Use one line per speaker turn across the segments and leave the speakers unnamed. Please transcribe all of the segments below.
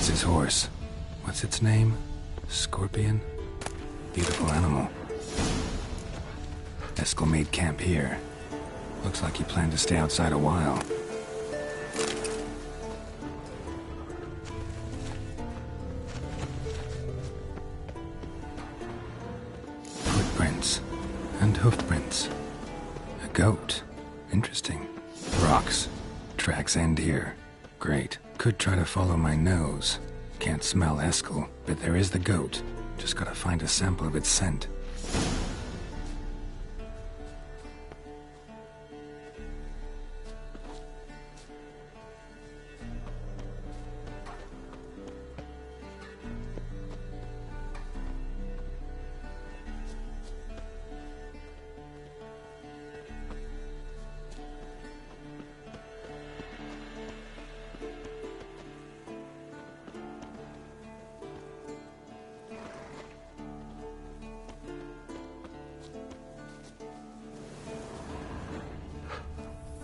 That's his horse. What's its name? Scorpion? Beautiful animal. Eskel made camp here. Looks like he planned to stay outside a while. Footprints. And hoofprints. A goat. Interesting. Rocks. Tracks end here. Great. Could try to follow my nose. Can't smell Eskel, but there is the goat. Just gotta find a sample of its scent.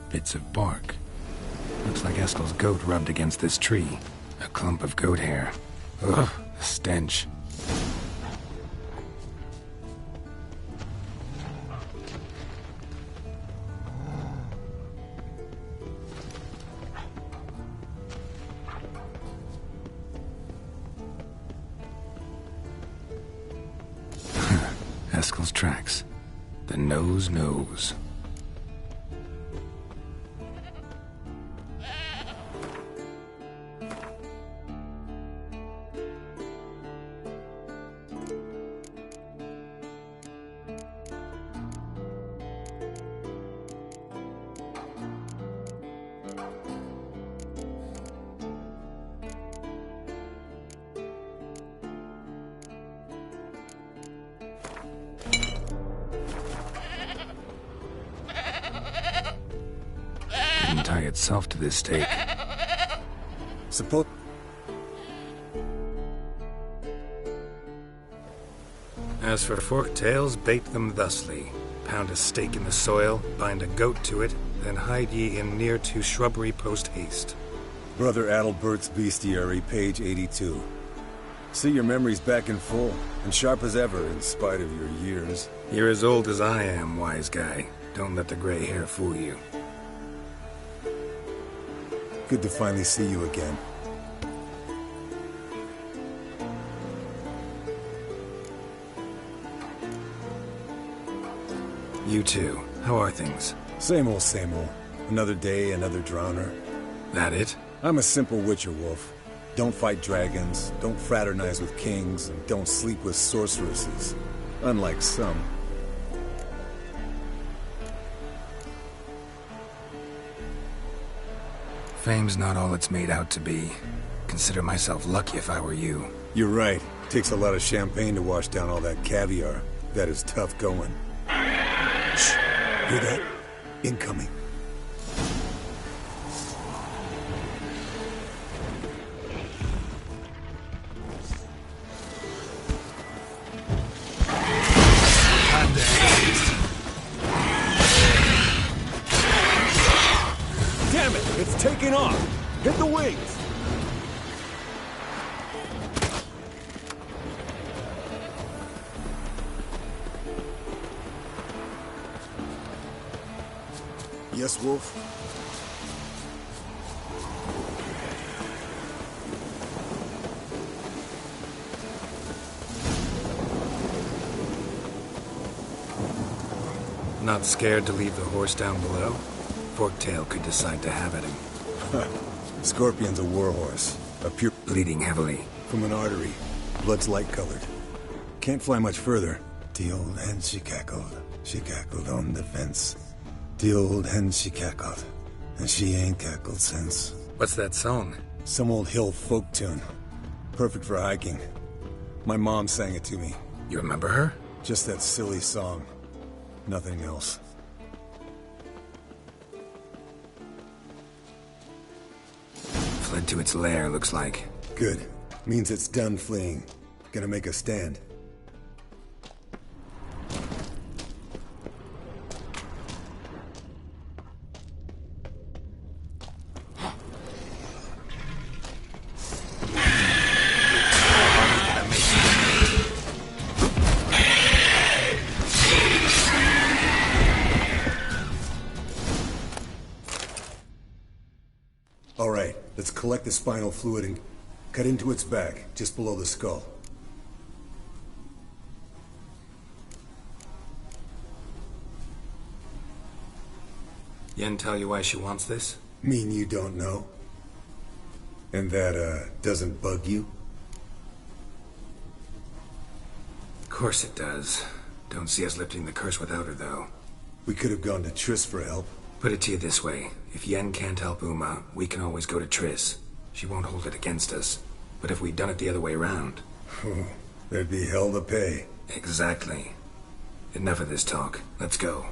Bits of bark. Looks like Eskel's goat rubbed against this tree. A clump of goat hair. Ugh, the stench. Eskel's tracks. The nose knows. Didn't tie itself to this stake.
Suppose...
As for forked tails, bait them thusly. Pound a stake in the soil, bind a goat to it, then hide ye in near to shrubbery post haste.
Brother Adalbert's Bestiary, page 82. See your memories back in full, and sharp as ever in spite of your years.
You're as old as I am, wise guy. Don't let the gray hair fool you.
Good to finally see you again.
You too. How are things?
Same old, same old. Another day, another drowner.
That it?
I'm a simple witcher wolf. Don't fight dragons, don't fraternize with kings, and don't sleep with sorceresses. Unlike some.
Fame's not all it's made out to be. Consider myself lucky if I were you.
You're right. Takes a lot of champagne to wash down all that caviar. That is tough going. Shh! Hear that? Incoming. Damn it! It's taking off! Hit the wings! Yes, Wolf?
Not scared to leave the horse down below? Forktail could decide to have at him.
Scorpion's a warhorse. A pure...
Bleeding heavily.
From an artery. Blood's light-colored. Can't fly much further. The old hen she cackled on the fence. The old hen she cackled, and she ain't cackled since.
What's that song?
Some old hill folk tune. Perfect for hiking. My mom sang it to me.
You remember her?
Just that silly song. Nothing else.
Fled to its lair, looks like.
Good. Means it's done fleeing. Gonna make a stand. All right, let's collect the spinal fluid and cut into its back, just below the skull.
Yen tell you why she wants this?
Mean you don't know? And that, doesn't bug you?
Of course it does. Don't see us lifting the curse without her, though.
We could have gone to Triss for help.
Put it to you this way. If Yen can't help Uma, we can always go to Triss. She won't hold it against us. But if we'd done it the other way around...
There'd be hell to pay.
Exactly. Enough of this talk. Let's go.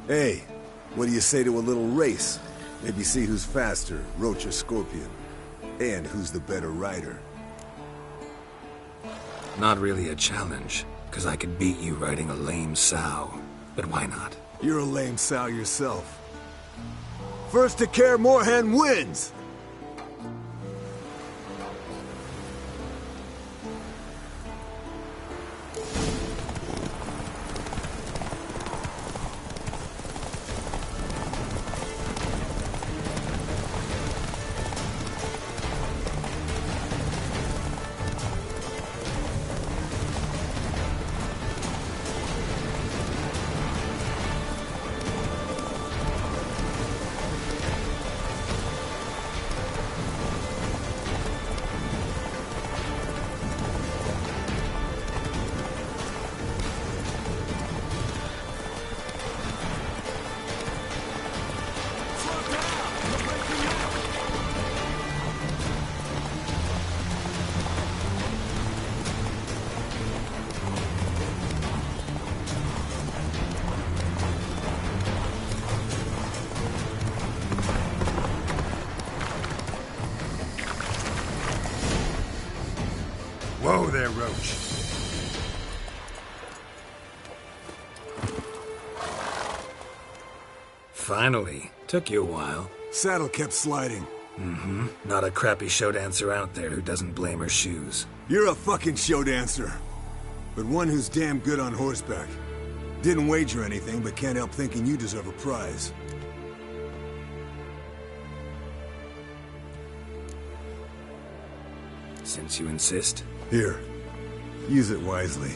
Hey, what do you say to a little race? Maybe see who's faster, Roach or Scorpion. And who's the better rider.
Not really a challenge, because I could beat you riding a lame sow. But why not?
You're a lame sow yourself. First to Kaer Morhen wins!
Whoa there, Roach. Finally. Took you a while.
Saddle kept sliding.
Mm-hmm. Not a crappy show dancer out there who doesn't blame her shoes.
You're a fucking show dancer. But one who's damn good on horseback. Didn't wager anything, but can't help thinking you deserve a prize.
Since you insist.
Here. Use it wisely.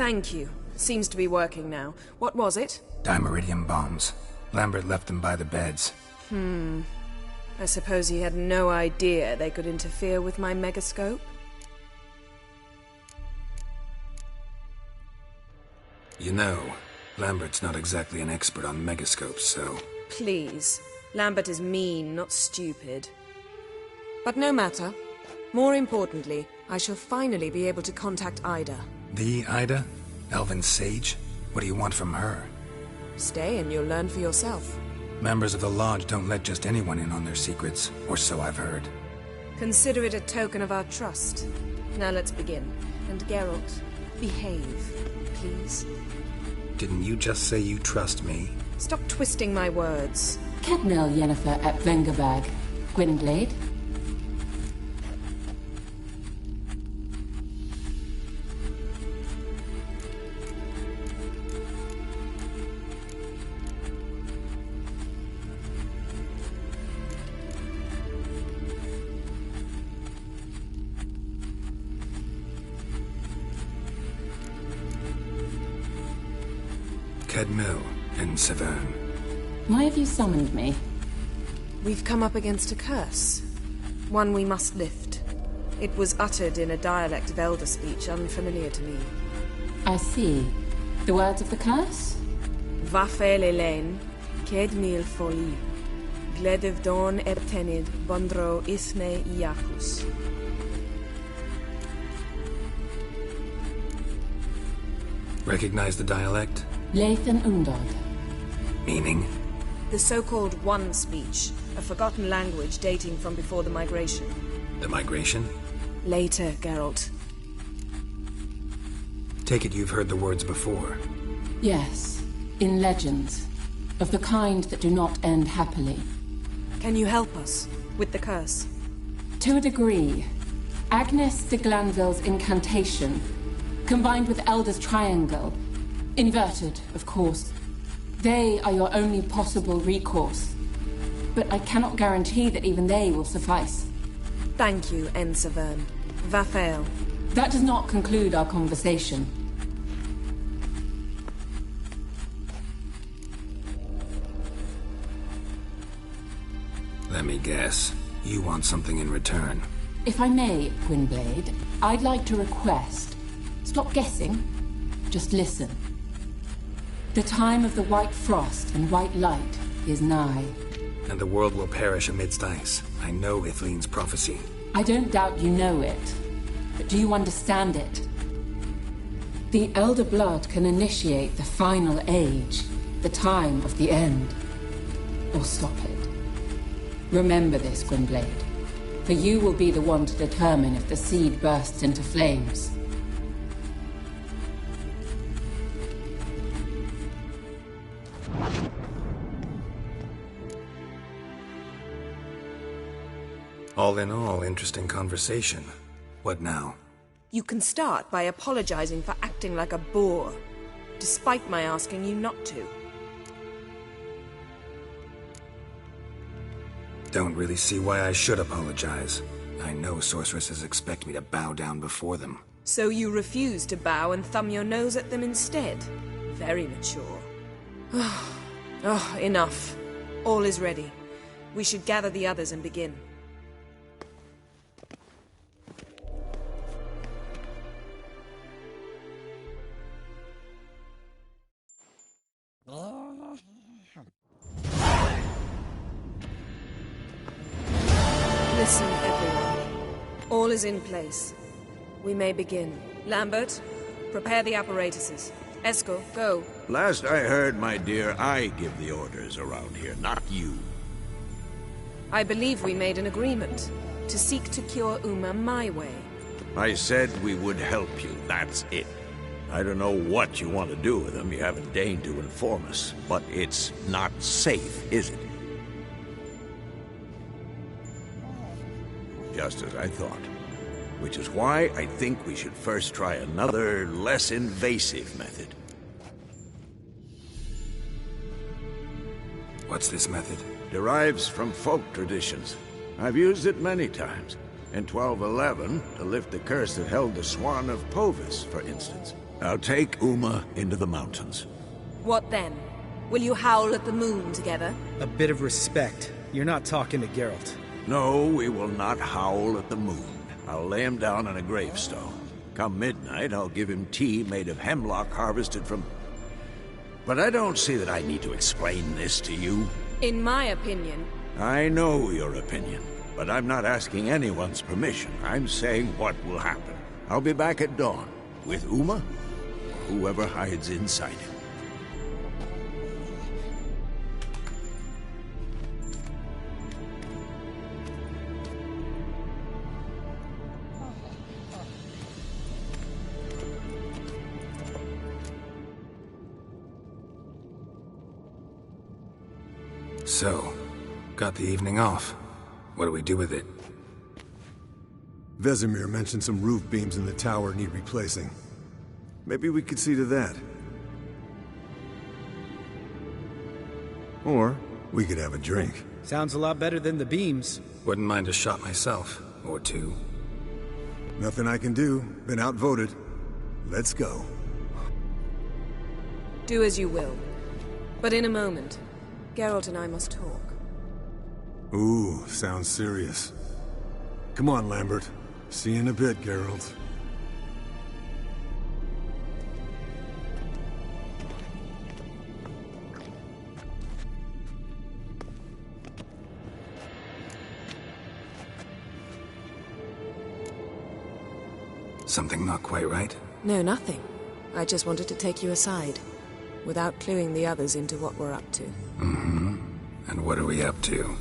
Thank you. Seems to be working now. What was it?
Dimeridium bombs. Lambert left them by the beds.
I suppose he had no idea they could interfere with my megascope?
You know, Lambert's not exactly an expert on megascopes, so...
Please. Lambert is mean, not stupid. But no matter. More importantly, I shall finally be able to contact Ida.
The Ida? Elven Sage? What do you want from her?
Stay and you'll learn for yourself.
Members of the Lodge don't let just anyone in on their secrets, or so I've heard.
Consider it a token of our trust. Now let's begin. And Geralt, behave, please.
Didn't you just say you trust me?
Stop twisting my words.
Cadmel Yennefer at Vengerberg. Gwynblade.
Cadmel and Severn.
Why have you summoned me?
We've come up against a curse. One we must lift. It was uttered in a dialect of Elder speech unfamiliar to me.
I see. The words of the curse?
Vafel Elaine, Kedmil Foli, Gledev Don Ertenid, Bondro Isne Iacus.
Recognize the dialect?
Lathan Undod.
Meaning?
The so-called One speech, a forgotten language dating from before the migration.
The migration?
Later, Geralt.
Take it you've heard the words before.
Yes, in legends. Of the kind that do not end happily.
Can you help us with the curse?
To a degree. Agnes de Glanville's incantation, combined with Elder's triangle, inverted, of course. They are your only possible recourse. But I cannot guarantee that even they will suffice.
Thank you, N. Severn. Vafel.
That does not conclude our conversation.
Let me guess. You want something in return.
If I may, Gwynblade, I'd like to request. Stop guessing. Just listen. The time of the white frost and white light is nigh.
And the world will perish amidst ice. I know Ithleen's prophecy.
I don't doubt you know it. But do you understand it? The Elder Blood can initiate the final age, the time of the end. Or stop it. Remember this, Gwynblade. For you will be the one to determine if the seed bursts into flames.
All in all, interesting conversation. What now?
You can start by apologizing for acting like a boor, despite my asking you not to.
Don't really see why I should apologize. I know sorceresses expect me to bow down before them.
So you refuse to bow and thumb your nose at them instead? Very mature. Oh, enough. All is ready. We should gather the others and begin. Listen, everyone. All is in place. We may begin. Lambert, prepare the apparatuses. Eskel, go.
Last I heard, my dear, I give the orders around here, not you.
I believe we made an agreement to seek to cure Uma my way.
I said we would help you, that's it. I don't know what you want to do with them, you haven't deigned to inform us, but it's not safe, is it? Just as I thought. Which is why I think we should first try another, less invasive method.
What's this method?
Derives from folk traditions. I've used it many times. In 1211, to lift the curse that held the Swan of Povis, for instance. I'll take Uma into the mountains.
What then? Will you howl at the moon together?
A bit of respect. You're not talking to Geralt.
No, we will not howl at the moon. I'll lay him down on a gravestone. Come midnight, I'll give him tea made of hemlock harvested from... But I don't see that I need to explain this to you.
In my opinion...
I know your opinion, but I'm not asking anyone's permission. I'm saying what will happen. I'll be back at dawn, with Uma, or whoever hides inside him.
So, got the evening off. What do we do with it?
Vesemir mentioned some roof beams in the tower need replacing. Maybe we could see to that. Or we could have a drink.
Sounds a lot better than the beams.
Wouldn't mind a shot myself, or two.
Nothing I can do. Been outvoted. Let's go.
Do as you will. But in a moment, Geralt and I must talk.
Ooh, sounds serious. Come on, Lambert. See you in a bit, Geralt.
Something not quite right?
No, nothing. I just wanted to take you aside, without cluing the others into what we're up to.
Mm-hmm. And what are we up to?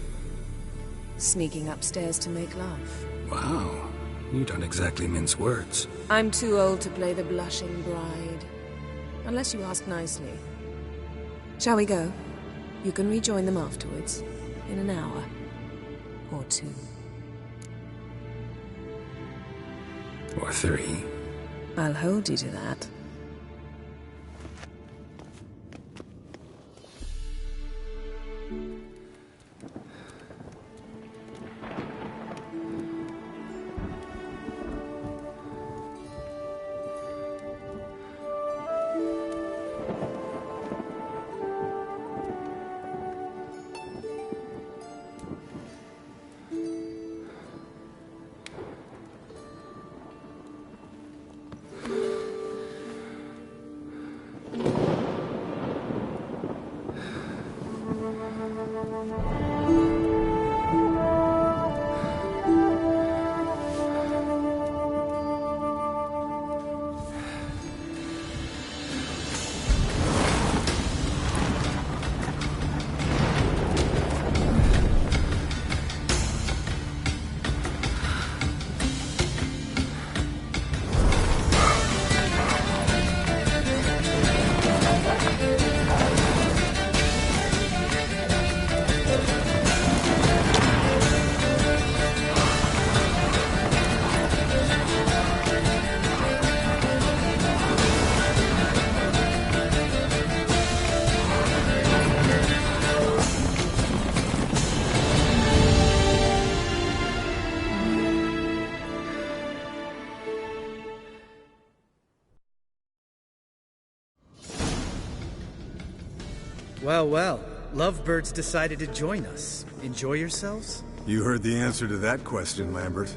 Sneaking upstairs to make love.
Wow. You don't exactly mince words.
I'm too old to play the blushing bride. Unless you ask nicely. Shall we go? You can rejoin them afterwards. In an hour. Or two.
Or three.
I'll hold you to that.
Well, well. Lovebirds decided to join us. Enjoy yourselves?
You heard the answer to that question, Lambert.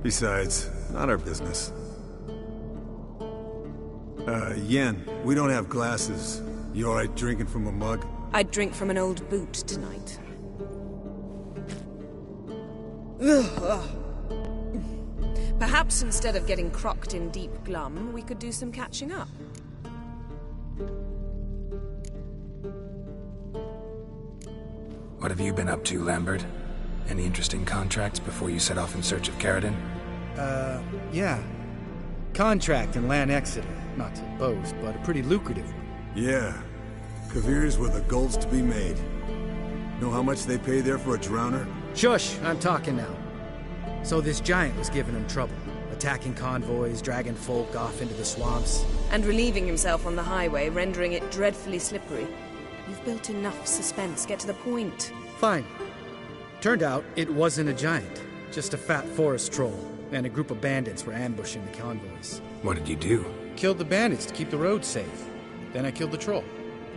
Besides, not our business. Yen, we don't have glasses. You alright drinking from a mug?
I'd drink from an old boot tonight. Perhaps instead of getting crocked in deep glum, we could do some catching up.
What have you been up to, Lambert? Any interesting contracts before you set off in search of Caridin?
Yeah. Contract in Lan Exeter. Not to boast, but a pretty lucrative one.
Yeah. Kavir's were the gold's to be made. Know how much they pay there for a drowner?
Shush! I'm talking now. So this giant was giving him trouble. Attacking convoys, dragging folk off into the swamps.
And relieving himself on the highway, rendering it dreadfully slippery. You've built enough suspense. Get to the point.
Fine. Turned out it wasn't a giant. Just a fat forest troll. And a group of bandits were ambushing the convoys.
What did you do?
Killed the bandits to keep the roads safe. Then I killed the troll.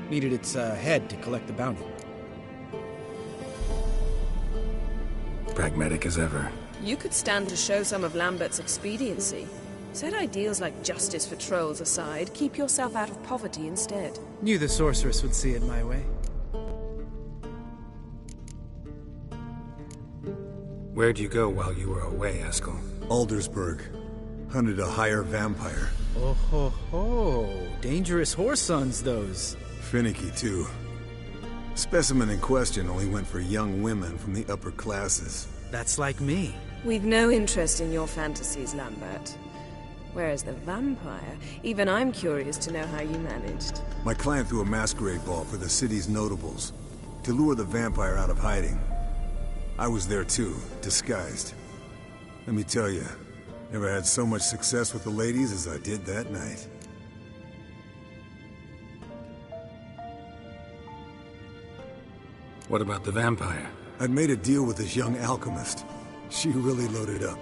Needed its head to collect the bounty.
Pragmatic as ever.
You could stand to show some of Lambert's expediency. Set ideals like justice for trolls aside, keep yourself out of poverty instead.
Knew the sorceress would see it my way.
Where'd you go while you were away, Eskel?
Aldersburg. Hunted a higher vampire.
Oh ho ho. Dangerous horse sons, those.
Finicky, too. Specimen in question only went for young women from the upper classes.
That's like me.
We've no interest in your fantasies, Lambert. Whereas the vampire, even I'm curious to know how you managed.
My client threw a masquerade ball for the city's notables, to lure the vampire out of hiding. I was there too, disguised. Let me tell you, never had so much success with the ladies as I did that night.
What about the vampire?
I'd made a deal with this young alchemist. She really loaded up.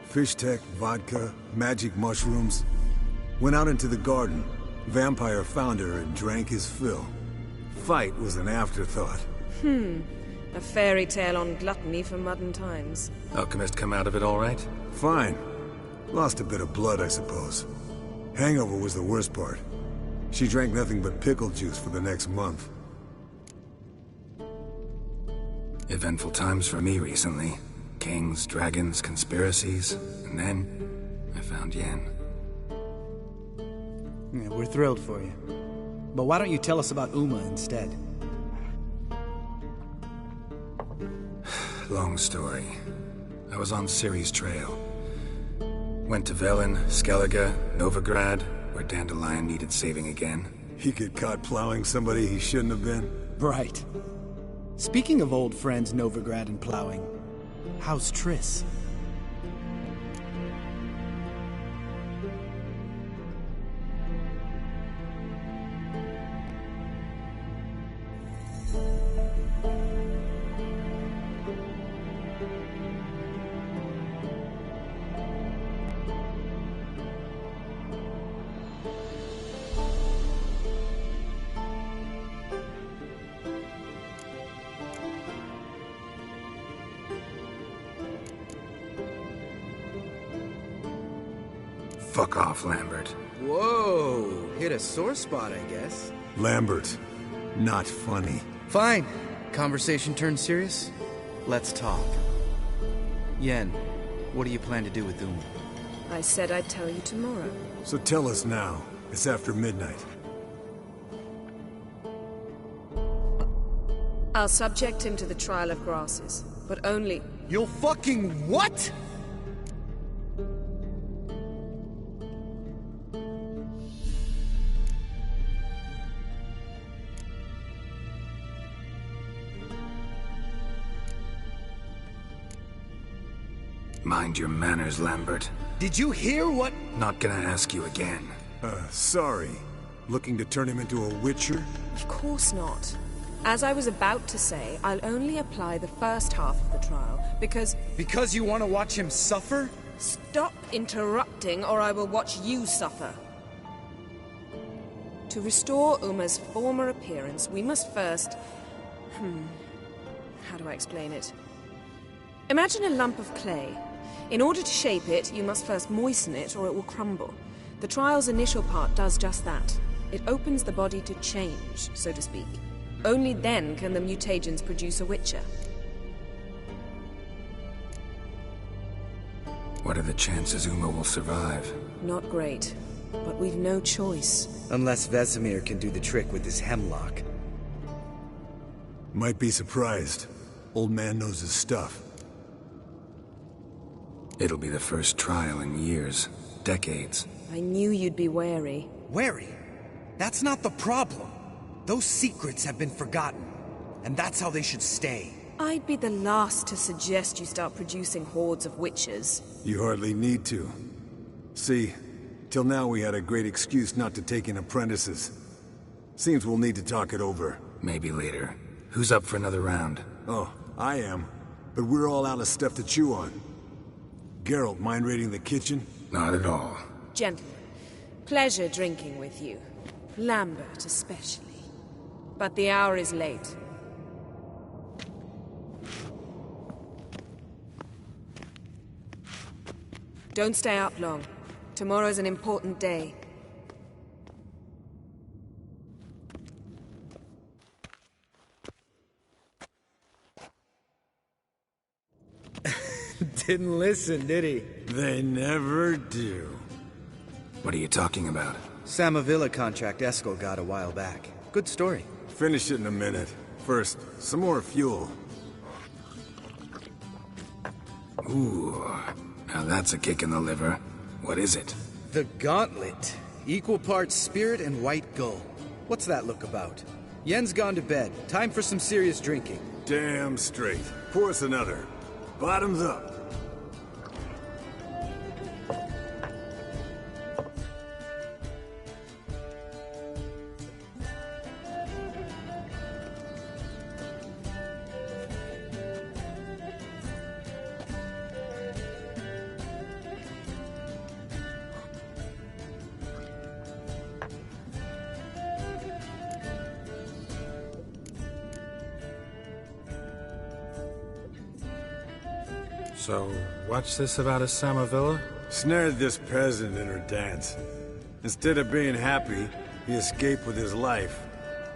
Fish tech, vodka, magic mushrooms. Went out into the garden. Vampire found her and drank his fill. Fight was an afterthought.
A fairy tale on gluttony for modern times.
Alchemist come out of it all right?
Fine. Lost a bit of blood, I suppose. Hangover was the worst part. She drank nothing but pickle juice for the next month.
Eventful times for me recently. Kings, dragons, conspiracies, and then I found Yen.
Yeah, we're thrilled for you. But why don't you tell us about Uma instead?
Long story. I was on Ciri's trail. Went to Velen, Skellige, Novigrad, where Dandelion needed saving again.
He get caught plowing somebody he shouldn't have been.
Right. Speaking of old friends Novigrad and plowing, how's Triss?
Fuck off, Lambert.
Whoa, hit a sore spot, I guess.
Lambert, not funny.
Fine. Conversation turned serious? Let's talk. Yen, what do you plan to do with Uma?
I said I'd tell you tomorrow.
So tell us now. It's after midnight.
I'll subject him to the trial of grasses, but only...
You'll fucking what?
Mind your manners, Lambert.
Did you hear what?
Not gonna ask you again.
Sorry. Looking to turn him into a witcher?
Of course not. As I was about to say, I'll only apply the first half of the trial, because...
Because you want to watch him suffer?
Stop interrupting, or I will watch you suffer. To restore Uma's former appearance, we must first... How do I explain it? Imagine a lump of clay. In order to shape it, you must first moisten it, or it will crumble. The trial's initial part does just that. It opens the body to change, so to speak. Only then can the mutagens produce a witcher.
What are the chances Uma will survive?
Not great, but we've no choice.
Unless Vesemir can do the trick with his hemlock.
Might be surprised. Old man knows his stuff.
It'll be the first trial in years, decades.
I knew you'd be wary.
Wary? That's not the problem. Those secrets have been forgotten, and that's how they should stay.
I'd be the last to suggest you start producing hordes of witches.
You hardly need to. See, till now we had a great excuse not to take in apprentices. Seems we'll need to talk it over.
Maybe later. Who's up for another round?
Oh, I am. But we're all out of stuff to chew on. Geralt, mind raiding the kitchen?
Not at all.
Gentlemen, Pleasure drinking with you. Lambert especially. But the hour is late. Don't stay up long. Tomorrow's an important day.
Didn't listen, did he?
They never do.
What are you talking about?
Samavilla contract Eskel got a while back. Good story.
Finish it in a minute. First, some more fuel.
Ooh, now that's a kick in the liver. What is it?
The Gauntlet. Equal parts spirit and white gull. What's that look about? Yen's gone to bed. Time for some serious drinking.
Damn straight. Pour us another. Bottoms up.
So, what's this about a Samavilla?
Snared this peasant in her dance. Instead of being happy, he escaped with his life.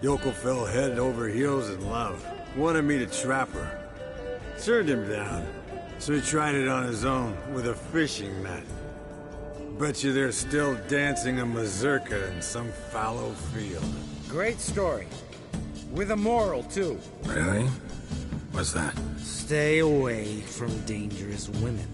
Yoko fell head over heels in love. Wanted me to trap her. Turned him down. So he tried it on his own with a fishing net. Bet you they're still dancing a mazurka in some fallow field.
Great story. With a moral, too.
Really? What's that?
Stay away from dangerous women.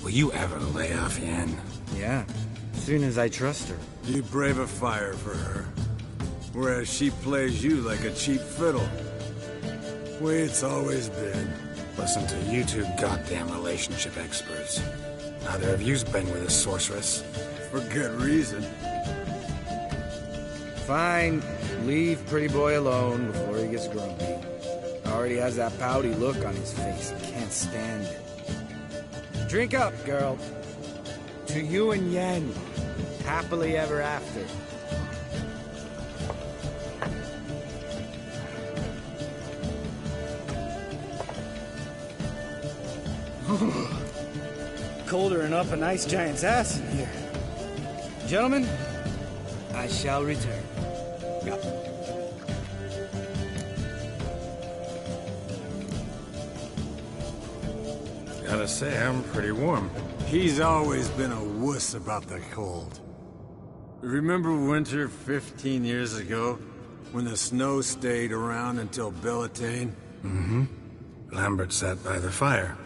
Will you ever lay off Yen?
Yeah, soon as I trust her.
You brave a fire for her. Whereas she plays you like a cheap fiddle. Way it's always been.
Listen to you two goddamn relationship experts. Neither of you's been with a sorceress.
For good reason.
Fine. Leave pretty boy alone before he gets grumpy. Already has that pouty look on his face. I can't stand it. Drink up, girl. To you and Yen. Happily ever after. Colder than up an ice giant's ass in here. Gentlemen, I shall return.
Gotta say, I'm pretty warm.
He's always been a wuss about the cold. Remember winter 15 years ago? When the snow stayed around until Bellatane?
Mm-hmm. Lambert sat by the fire,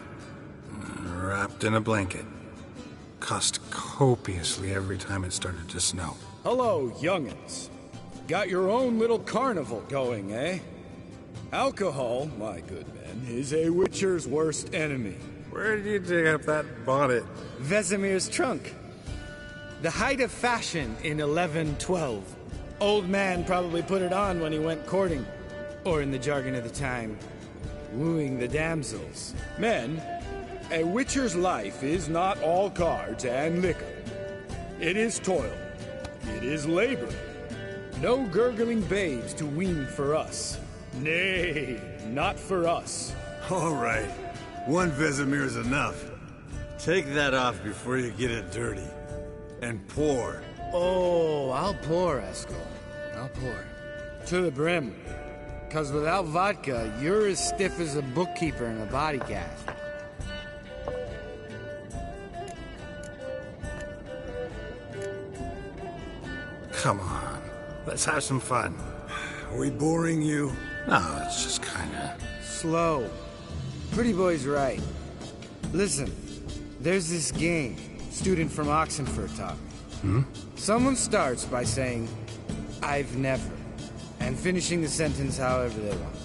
wrapped in a blanket. Cussed copiously every time it started to snow.
Hello, young'uns. Got your own little carnival going, eh? Alcohol, my good men, is a witcher's worst enemy.
Where did you dig up that bonnet?
Vesemir's trunk. The height of fashion in 1112. Old man probably put it on when he went courting. Or in the jargon of the time, wooing the damsels. Men, a witcher's life is not all cards and liquor. It is toil. It is labor. No gurgling babes to wean for us. Nay, not for us.
All right. One Vesemir's enough. Take that off before you get it dirty. And pour.
Oh, I'll pour, Eskel. I'll pour. To the brim. 'Cause without vodka, you're as stiff as a bookkeeper in a body cast.
Come on, let's have some fun.
Are we boring you?
No, it's just kinda...
Slow. Pretty boy's right. Listen, there's this game student from Oxenford taught me. Someone starts by saying, I've never, and finishing the sentence however they want.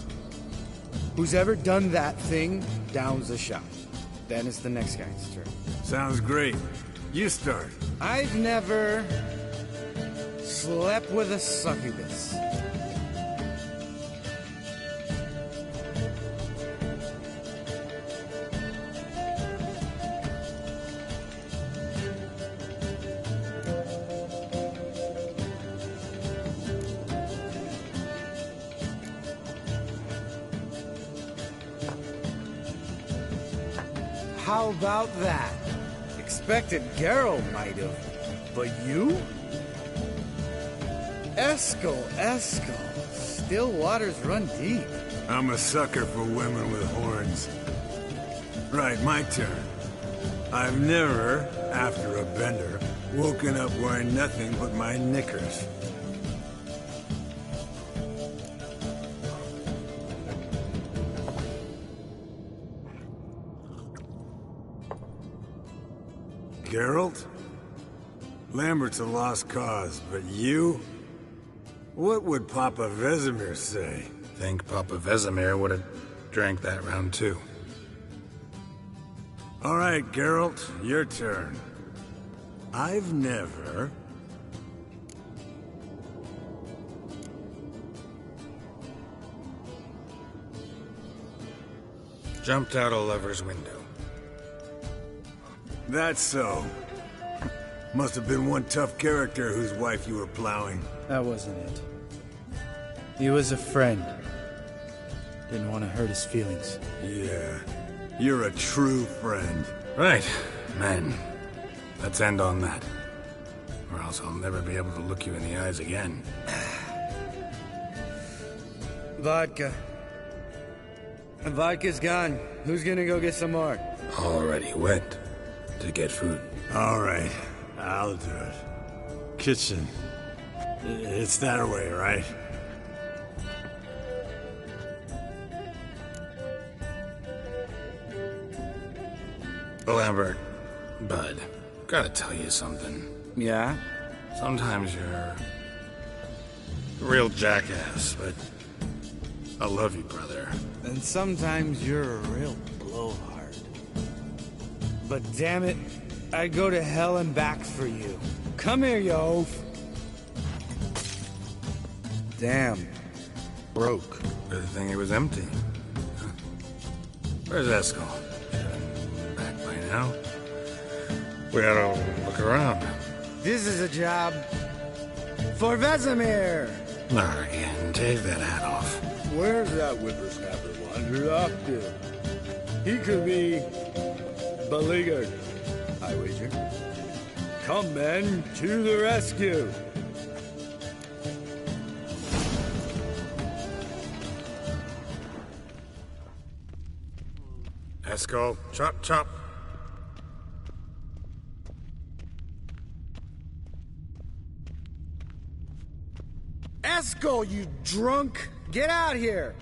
Who's ever done that thing downs a shot. Then it's the next guy's turn.
Sounds great. You start.
I've never slept with a succubus. How about that? Expected Geralt might have, but you? Eskel. Still waters run deep.
I'm a sucker for women with horns. Right, my turn. I've never, after a bender, woken up wearing nothing but my knickers. Geralt? Lambert's a lost cause, but you? What would Papa Vesemir say?
Think Papa Vesemir would have drank that round too.
All right, Geralt, your turn. I've never...
Jumped out a lover's window.
That's so. Must have been one tough character whose wife you were plowing.
That wasn't it. He was a friend. Didn't want to hurt his feelings.
Yeah, you're a true friend.
Right, men. Let's end on that. Or else I'll never be able to look you in the eyes again.
Vodka. Vodka's gone. Who's gonna go get some more?
Already went to get food.
All right, I'll do it. Kitchen. It's that way, right?
Lambert, Bud, gotta tell you something.
Yeah?
Sometimes you're a real jackass, but I love you, brother.
And sometimes you're a real blowhard. But damn it, I'd go to hell and back for you. Come here, you oaf. Damn. Broke.
Good thing it was empty. Where's Eskel? Back by now? We ought to look around.
This is a job for Vesemir.
Not again. Take that hat off.
Where's that whippersnapper wandered off to? He could be beleaguered, I wager. Come, men, to the rescue!
Eskel, chop, chop.
Eskel, you drunk! Get out here!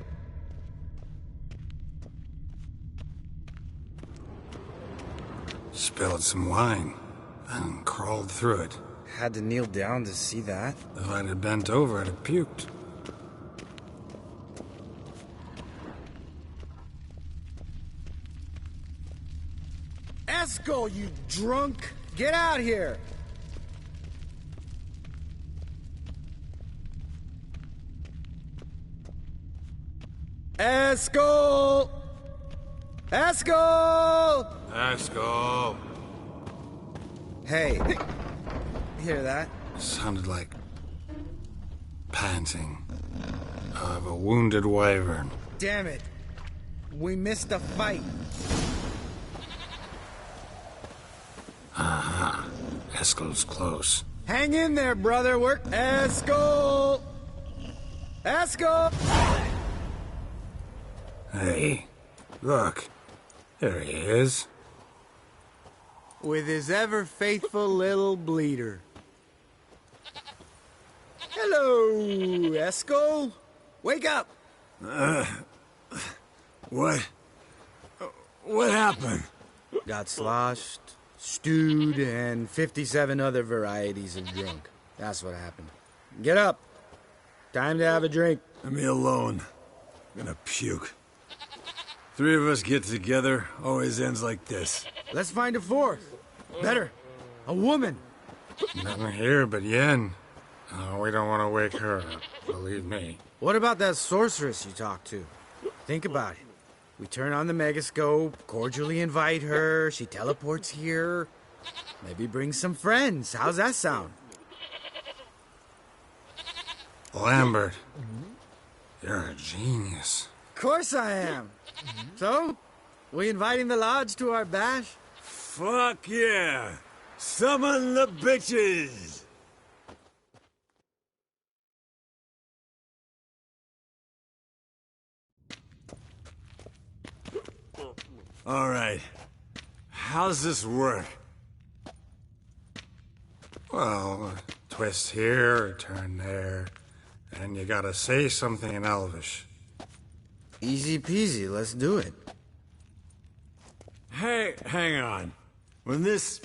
Spilled some wine and crawled through it.
Had to kneel down to see that.
If I'd have bent over, I'd have puked.
Eskel, you drunk! Get out here! Eskel! Eskel!
Eskel!
Hey, hear that?
Sounded like panting of a wounded wyvern.
Damn it. We missed a fight.
Aha. Eskel's close.
Hang in there, brother. Work. Eskel! Eskel!
Hey, look. There he is.
With his ever faithful little bleeder. Hello, Eskel. Wake up.
What? What happened?
Got sloshed, stewed, and 57 other varieties of drunk. That's what happened. Get up. Time to have a drink.
Let me alone. I'm gonna puke. Three of us get together, always ends like this.
Let's find a fourth. Better. A woman.
Nothing here but Yen. Oh, we don't want to wake her up, believe me.
What about that sorceress you talked to? Think about it. We turn on the megascope, cordially invite her, she teleports here. Maybe bring some friends. How's that sound?
Lambert, you're a genius.
Of course I am. So, We inviting the lodge to our bash?
Fuck yeah! Summon the bitches! Alright. How's this work?
Well, twist here, turn there, and you gotta say something in Elvish.
Easy peasy, let's do it.
Hey, hang on. When this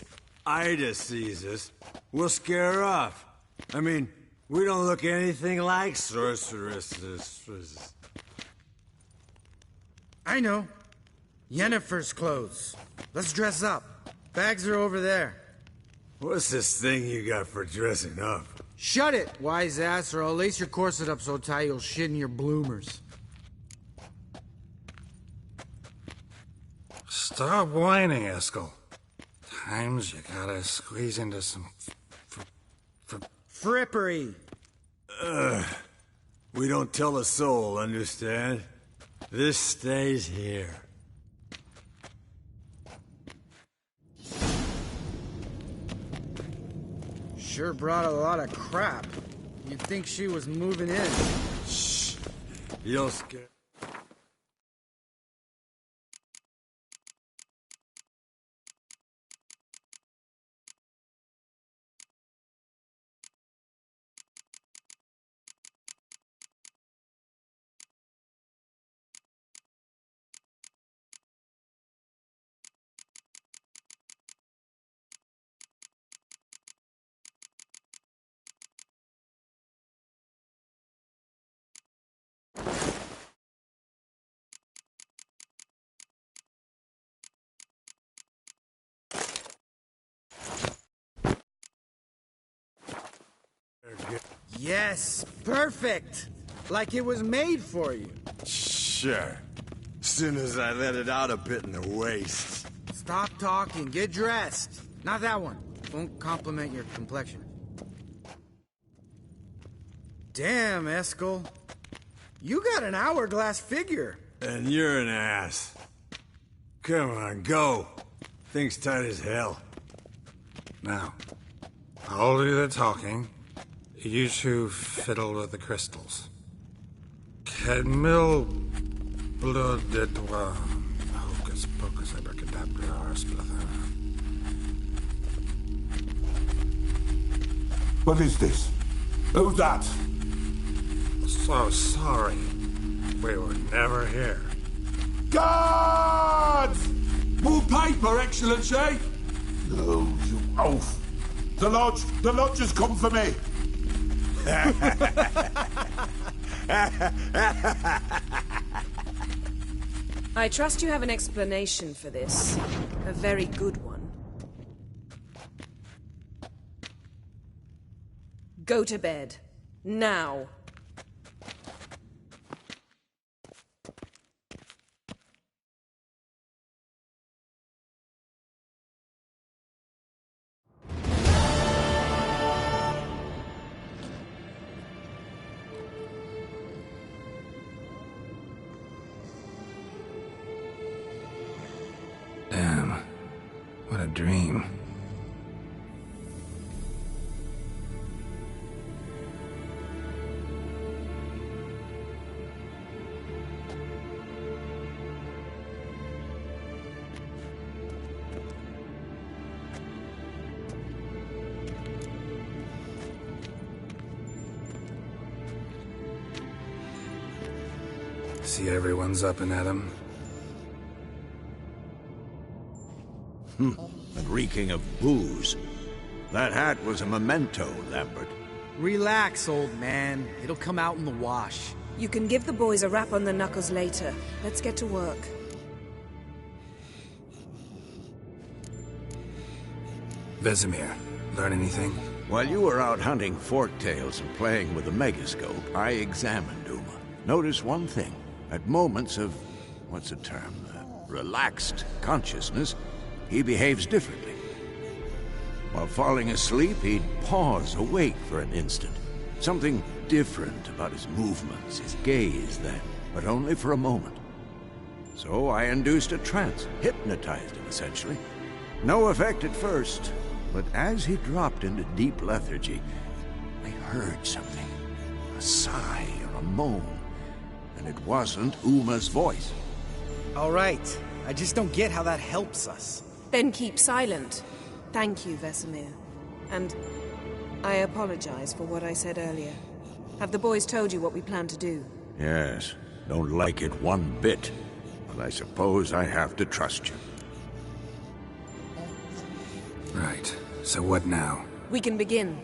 Ida sees us, we'll scare her off. I mean, we don't look anything like sorceresses.
I know. Yennefer's clothes. Let's dress up. Bags are over there.
What's this thing you got for dressing up?
Shut it, wise ass, or I'll lace your corset up so tight you'll shit in your bloomers.
Stop whining, Eskel. Times you gotta squeeze into some
frippery.
We don't tell a soul, understand? This stays here.
Sure brought a lot of crap. You'd think she was moving in.
Shh. You don't scare...
Yes, perfect. Like it was made for you.
Sure. Soon as I let it out a bit in the waist.
Stop talking, get dressed. Not that one. Won't compliment your complexion. Damn, Eskel. You got an hourglass figure.
And you're an ass. Come on, go. Thing's tight as hell.
Now, I'll do the talking. You two fiddle with the crystals. Cadmil blood de toi. Hocus pocus abracadabra splather.
What is this? Who's that?
So sorry. We were never here.
Guards! More paper, Excellency! No, you oaf. The lodge has come for me.
I trust you have an explanation for this. A very good one. Go to bed. Now.
Damn. What a dream.
See everyone's up and at 'em.
And reeking of booze. That hat was a memento, Lambert.
Relax, old man. It'll come out in the wash.
You can give the boys a rap on the knuckles later. Let's get to work.
Vesemir, learn anything?
While you were out hunting forktails and playing with the megascope, I examined Uma. Notice one thing. At moments of, what's the term, relaxed consciousness, he behaves differently. While falling asleep, he'd pause, awake for an instant. Something different about his movements, his gaze then, but only for a moment. So I induced a trance, hypnotized him essentially. No effect at first, but as he dropped into deep lethargy, I heard something. A sigh or a moan. And it wasn't Uma's voice.
All right. I just don't get how that helps us.
Then keep silent. Thank you, Vesemir. And I apologize for what I said earlier. Have the boys told you what we plan to do?
Yes. Don't like it one bit. But I suppose I have to trust you.
Right. So what now?
We can begin.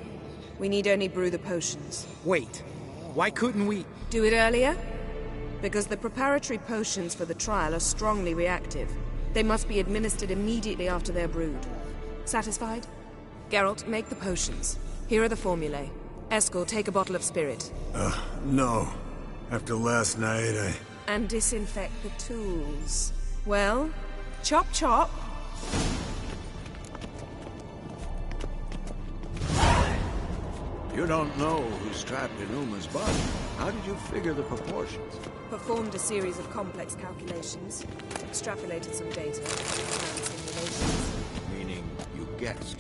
We need only brew the potions.
Wait. Why couldn't we...
Do it earlier? Because the preparatory potions for the trial are strongly reactive. They must be administered immediately after they're brewed. Satisfied? Geralt, make the potions. Here are the formulae. Eskel, take a bottle of spirit.
No. After last night,
And disinfect the tools. Well, chop chop.
You don't know who's trapped in Uma's body. How did you figure the proportions?
Performed a series of complex calculations. Extrapolated some data. Found simulations.
Meaning you guessed.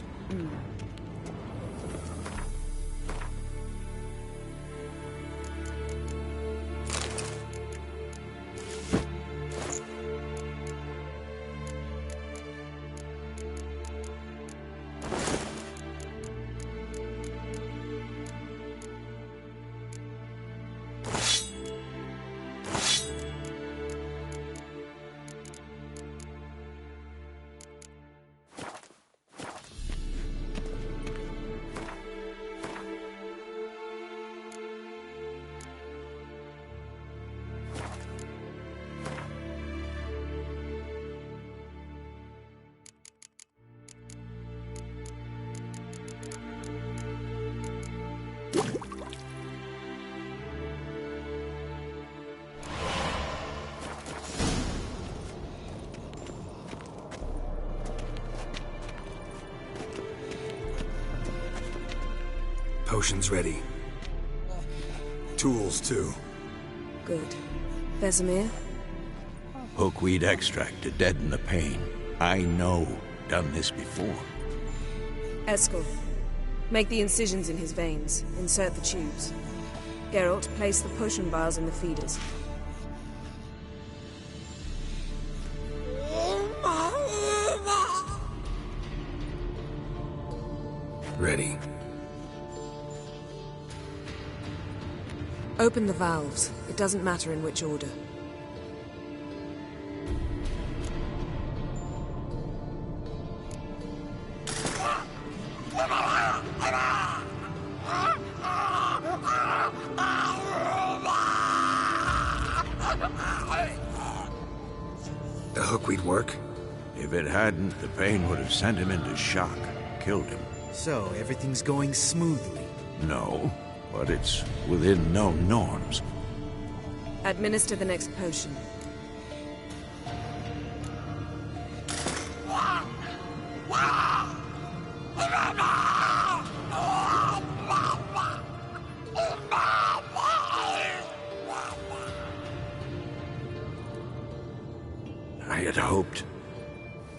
Potions ready.
tools too.
Good. Vesemir?
Hookweed extract to deaden the pain. I know. Done this before.
Eskel, make the incisions in his veins. Insert the tubes. Geralt, place the potion vials in the feeders.
Ready.
Open the valves. It doesn't matter in which order.
The hookweed work?
If it hadn't, the pain would have sent him into shock, killed him.
So, everything's going smoothly?
No, but it's within known norms.
Administer the next potion.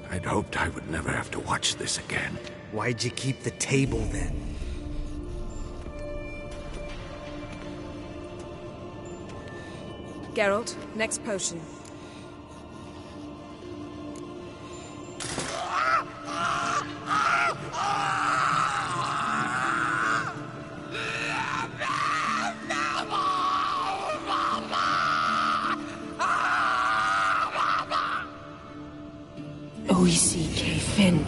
I'd hoped I would never have to watch this again.
Why'd you keep the table then?
Geralt, next potion. O-E-C-K Finn.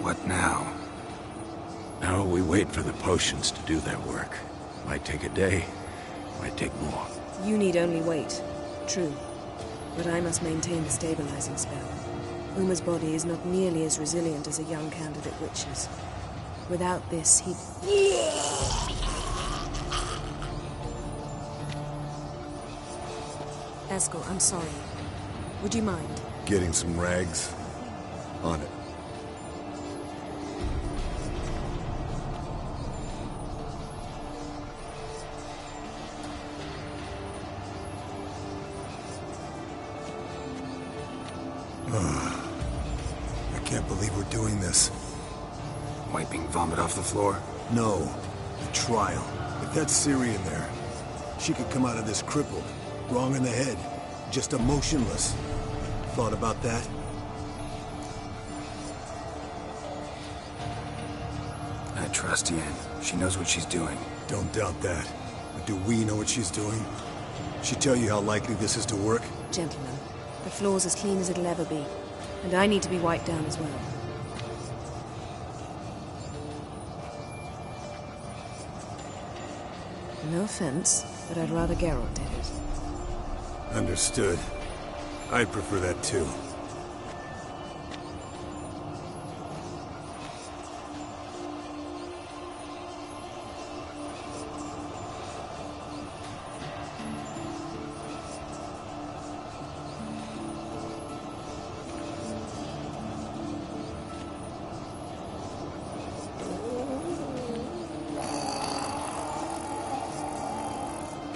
What now?
Now we wait for the potions to do their work. Might take a day, might take more.
You need only wait. True. But I must maintain the stabilizing spell. Uma's body is not nearly as resilient as a young candidate witch's. Without this, he'd... Eskel, I'm sorry. Would you mind?
Getting some rags? On it. I can't believe we're doing this.
Wiping vomit off the floor?
No. The trial. If that's Ciri in there, she could come out of this crippled, wrong in the head, just emotionless. Thought about that?
I trust Yen. She knows what she's doing.
Don't doubt that. But do we know what she's doing? She tell you how likely this is to work?
Gentlemen, the floor's as clean as it'll ever be. And I need to be wiped down as well. No offense, but I'd rather Geralt did it.
Understood. I'd prefer that too.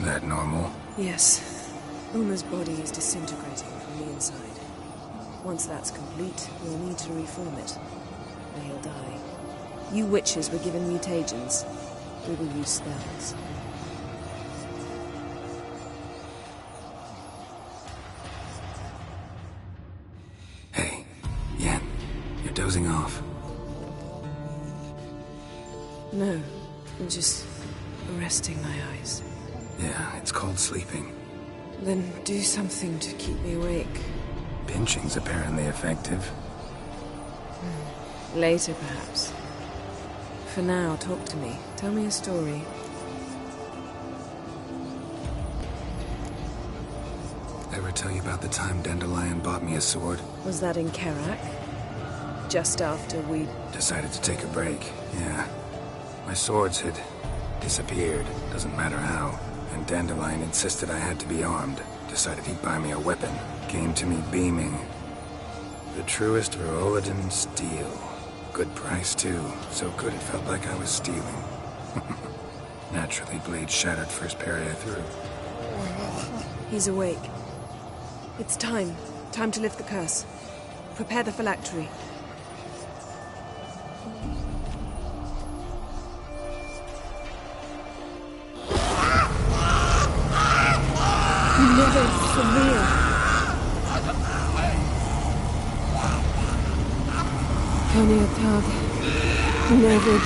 That normal?
Yes. Uma's body is disintegrating from the inside. Once that's complete, we'll need to reform it. Or he'll die. You witches were given mutagens. We will use spells.
Hey, Yen, you're dozing off.
No, I'm just resting my eyes.
Yeah, it's called sleeping.
Then do something to keep me awake.
Pinching's apparently effective.
Later, perhaps. For now, talk to me. Tell me a story.
Ever tell you about the time Dandelion bought me a sword?
Was that in Karak? Just after we...
Decided to take a break, yeah. My swords had disappeared, doesn't matter how. And Dandelion insisted I had to be armed. Decided he'd buy me a weapon. Came to me beaming. The truest Rolodan steel. Good price, too. So good it felt like I was stealing. Naturally, blade shattered first parry I threw.
He's awake. It's time. Time to lift the curse. Prepare the phylactery. Never severe. Kaniatad, Nevid,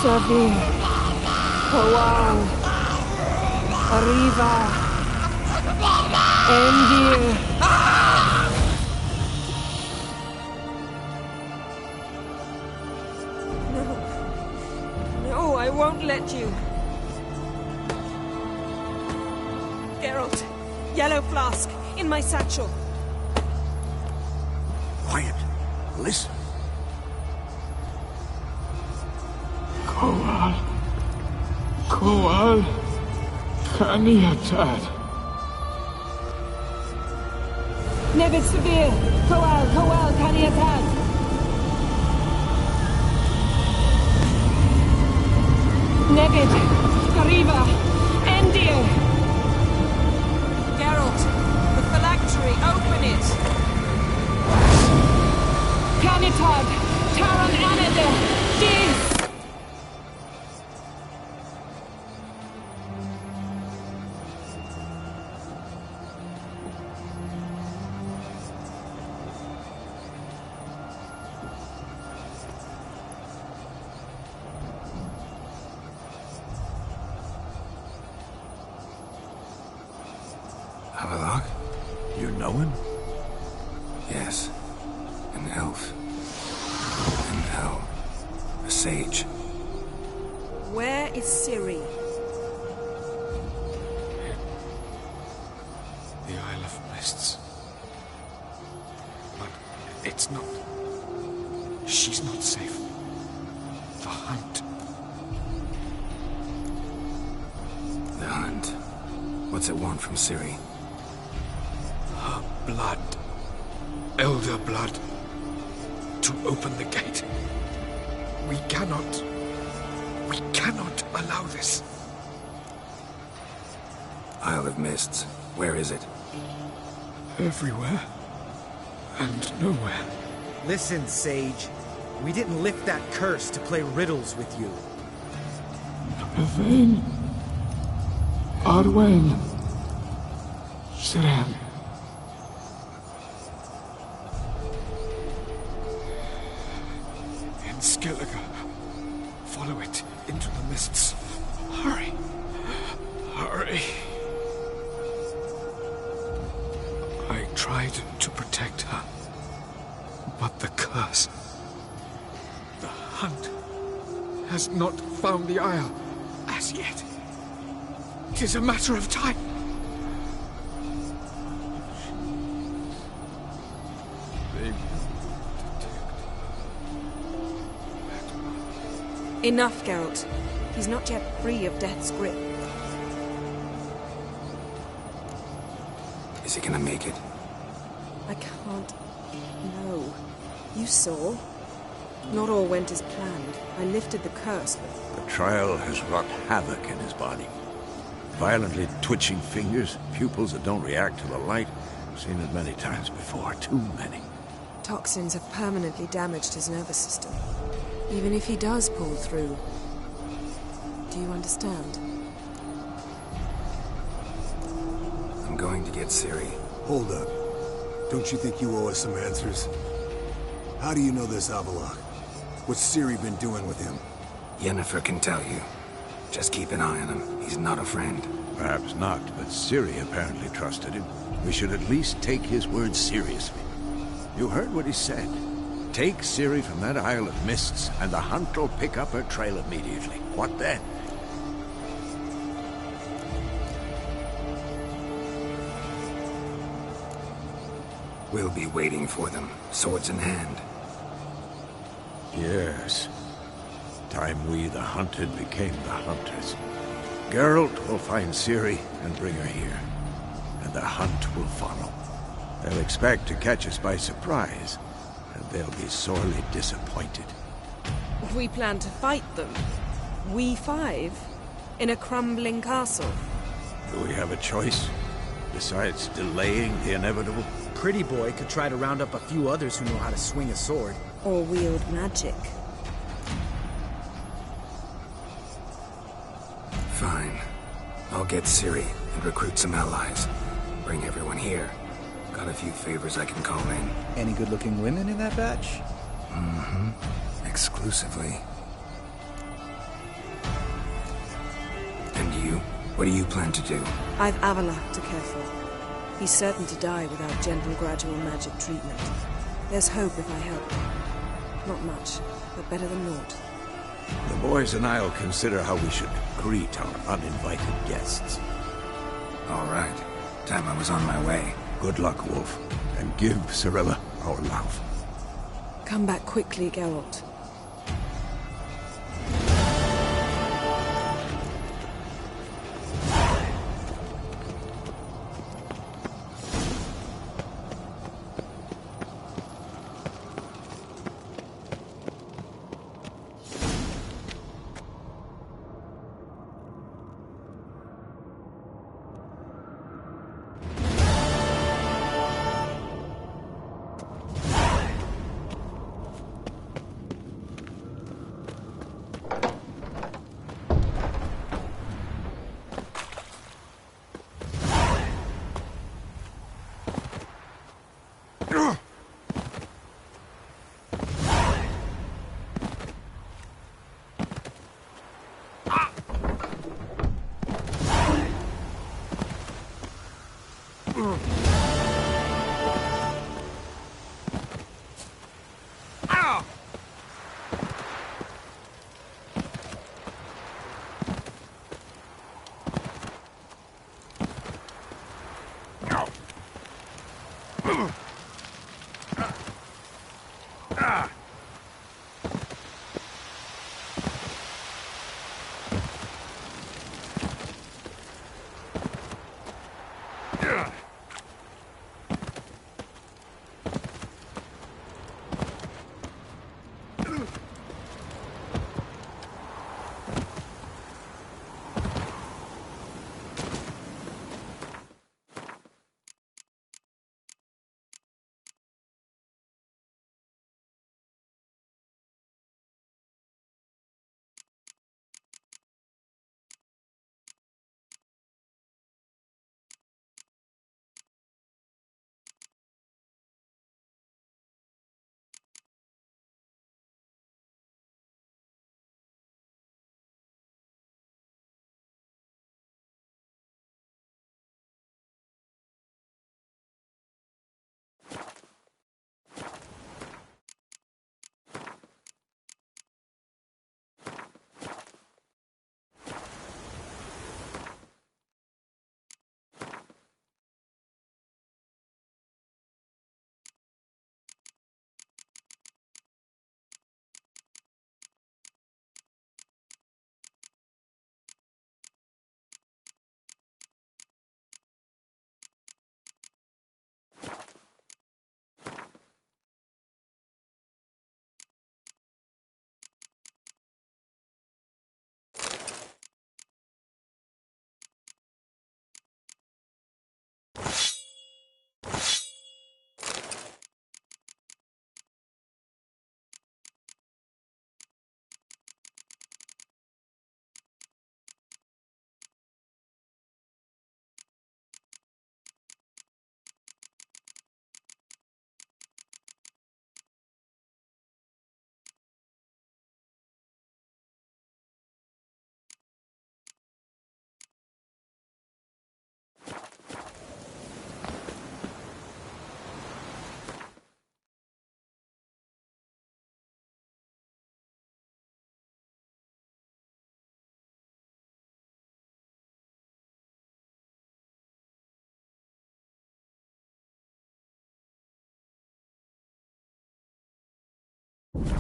Savir, Kowal, Arriva, Endir. No, I won't let you. Geralt, yellow flask, in my satchel.
Quiet. Listen.
Kowal, Kaniatad.
Nevid Severe, Kowal, Kaniatad. Nevid, Arriva, Endir. Geralt, the phylactery, open it! Canitad, Taran Anada, Dis!
Havelock?
You know him?
Yes. An elf. An elf. A sage.
Where is Ciri?
The Isle of Mists. But it's not... She's not safe. The hunt.
The hunt. What's it want from Ciri?
Her blood. Elder blood. To open the gate. We cannot allow this.
Isle of Mists. Where is it?
Everywhere.
and nowhere.
Listen, Sage. We didn't lift that curse to play riddles with you.
Yvain. Arwen. Siren. In Skellige. Follow it into the mists. Hurry. Hurry. I tried to protect her. But the curse... The hunt has not found the Isle as yet. It is a matter of time. They will detect.
Enough, Geralt. He's not yet free of death's grip.
Is he gonna make it?
I can't... No. You saw. Not all went as planned. I lifted the curse, but...
The trial has wrought havoc in his body. Violently twitching fingers, pupils that don't react to the light. I've seen it many times before, too many.
Toxins have permanently damaged his nervous system. Even if he does pull through. Do you understand?
I'm going to get Ciri.
Hold up. Don't you think you owe us some answers? How do you know this Avallac'h? What's Ciri been doing with him?
Yennefer can tell you. Just keep an eye on him. He's not a friend.
Perhaps not, but Ciri apparently trusted him. We should at least take his words seriously. You heard what he said. Take Ciri from that Isle of Mists, and the hunt will pick up her trail immediately. What then?
We'll be waiting for them, swords in hand.
Yes. Time we, the hunted, became the hunters. Geralt will find Ciri and bring her here. And the hunt will follow. They'll expect to catch us by surprise, and they'll be sorely disappointed.
We plan to fight them. We five? In a crumbling castle?
Do we have a choice? Besides delaying the inevitable?
Pretty Boy could try to round up a few others who know how to swing a sword.
Or wield magic.
Fine. I'll get Ciri and recruit some allies. Bring everyone here. Got a few favors I can call in.
Any good-looking women in that batch?
Mm-hmm. Exclusively. And you? What do you plan to do?
I've Avallac'h to care for. He's certain to die without gentle, gradual magic treatment. There's hope if I help. Not much, but better than naught.
The boys and I'll consider how we should greet our uninvited guests.
All right. Time I was on my way.
Good luck, Wolf. And give Cirilla our love.
Come back quickly, Geralt.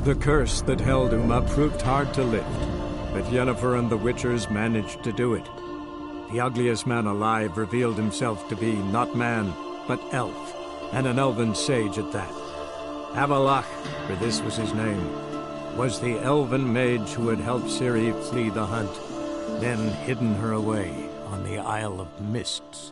The curse that held Uma proved hard to lift, but Yennefer and the Witchers managed to do it. The ugliest man alive revealed himself to be not man, but elf, and an elven sage at that. Avallac'h, for this was his name, was the elven mage who had helped Ciri flee the hunt, then hidden her away on the Isle of Mists.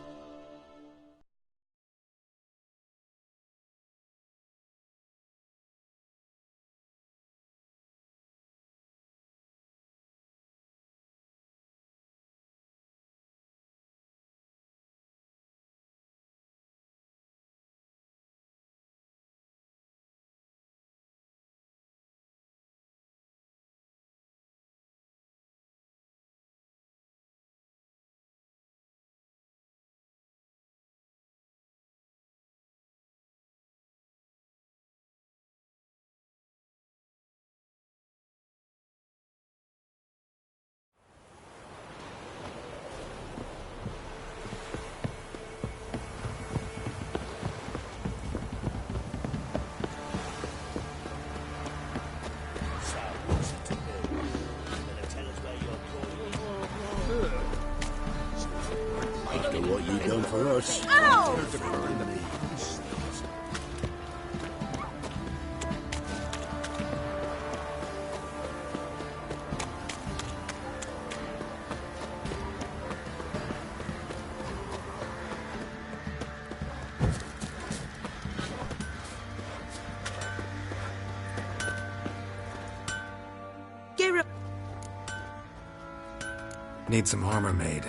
After what you done for us.
Ow!
Need some armor made.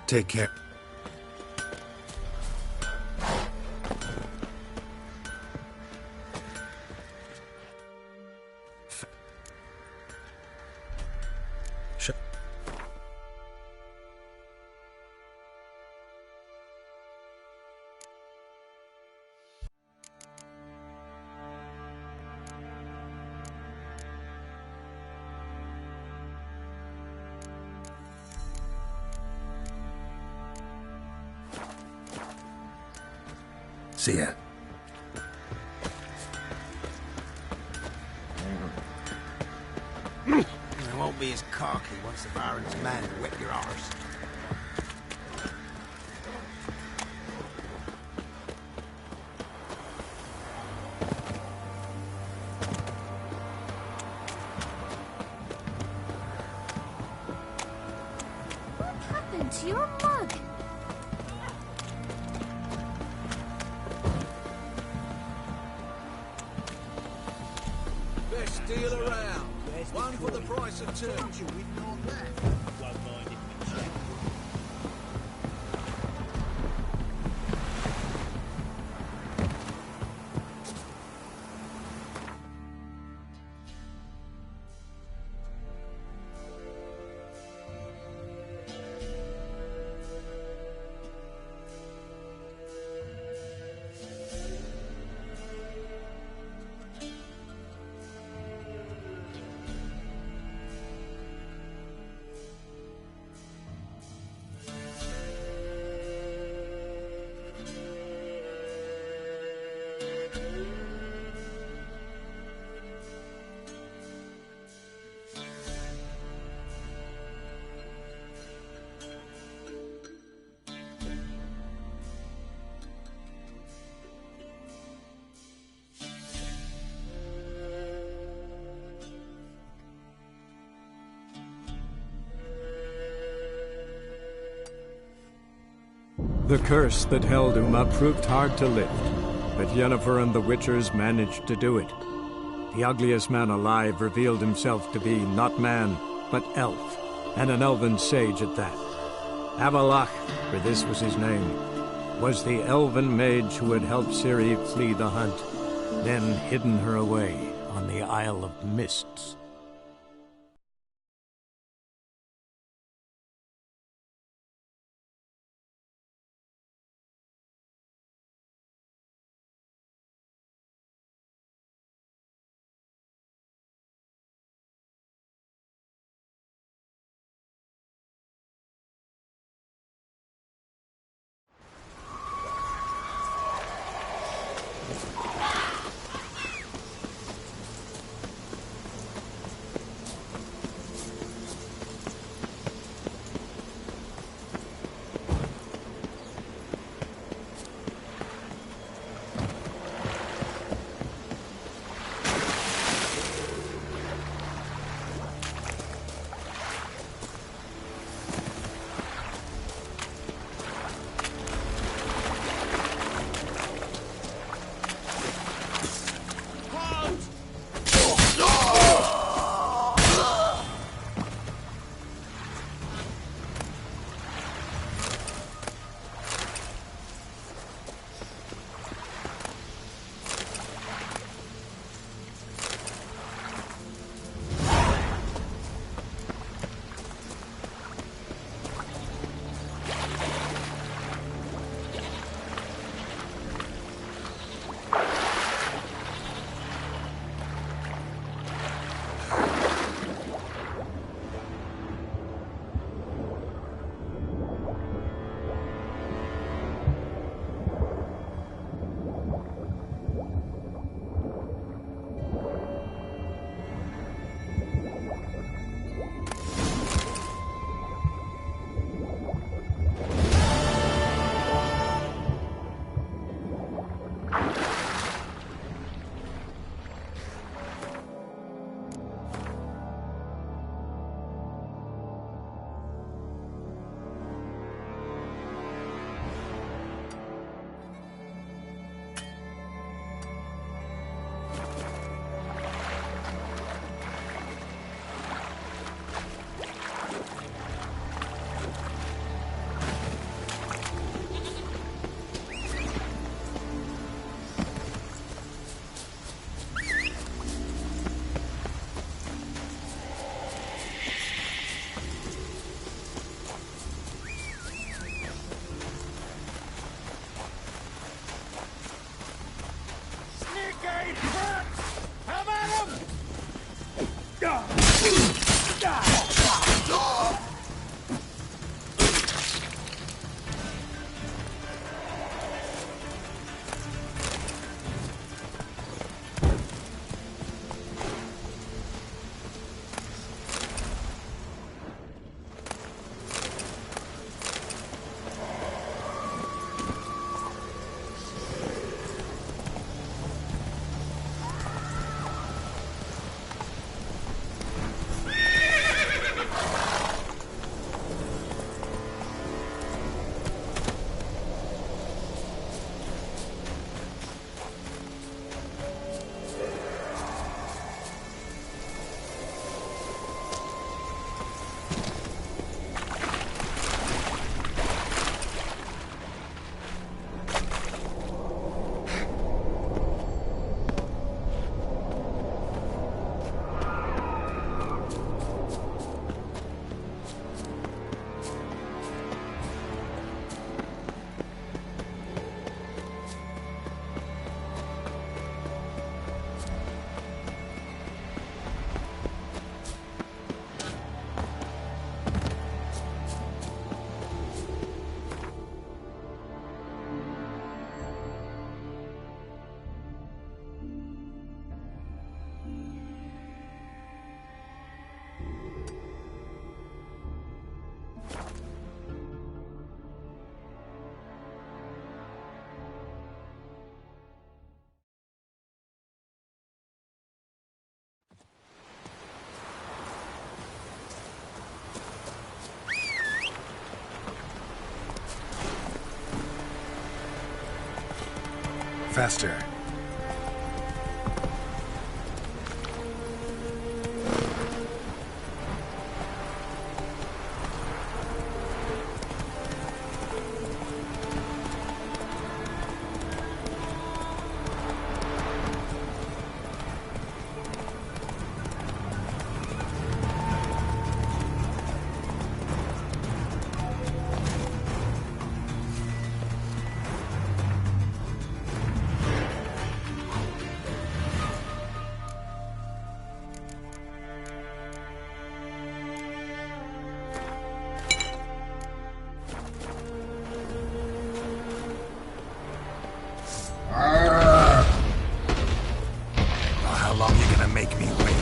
Take care. See ya.
I won't be as cocky once the Baron's man whip your arse.
What happened to your mug?
Best deal around. One for the price of two. We'd know that. Won't mind if we check.
The curse that held Uma proved hard to lift, but Yennefer and the Witchers managed to do it. The ugliest man alive revealed himself to be not man, but elf, and an elven sage at that. Avallac'h, for this was his name, was the elven mage who had helped Ciri flee the hunt, then hidden her away on the Isle of Mists.
faster.
How long you gonna make me wait?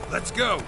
Let's go!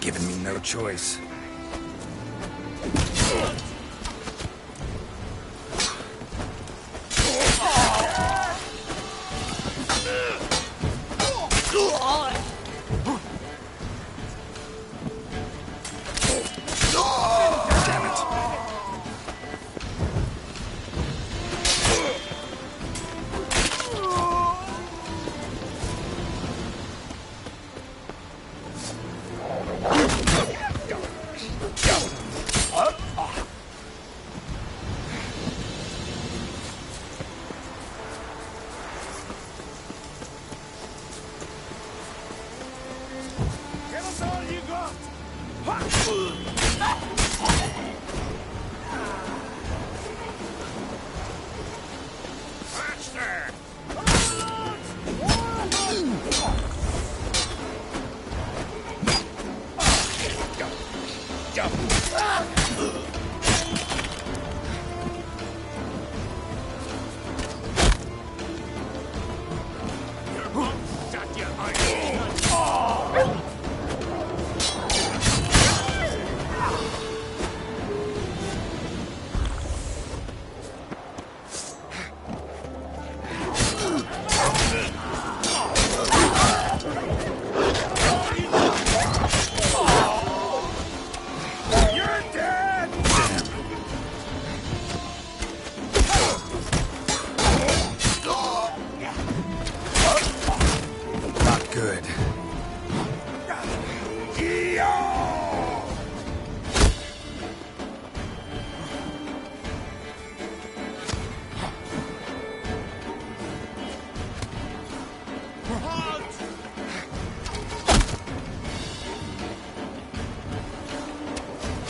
Given me no choice.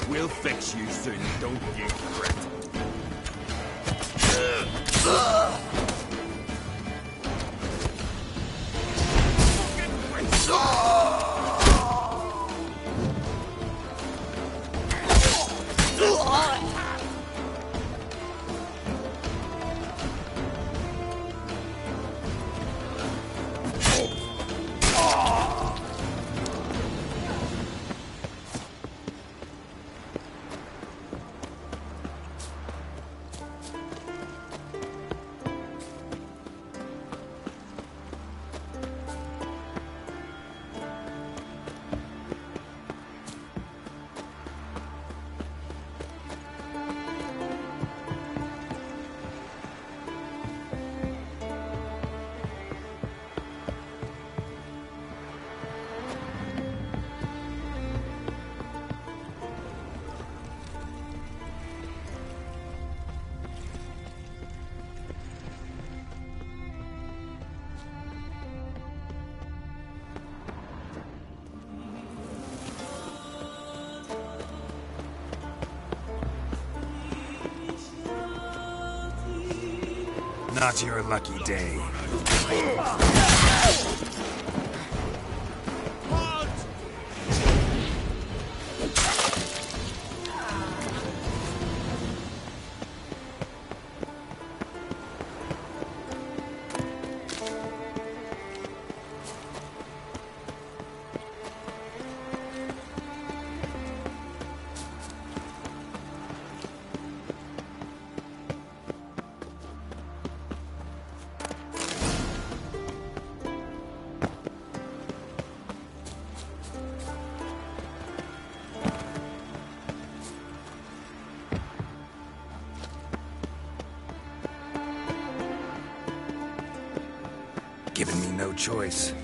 We'll fix you so you don't get crit.
Not your lucky day. Given me no choice.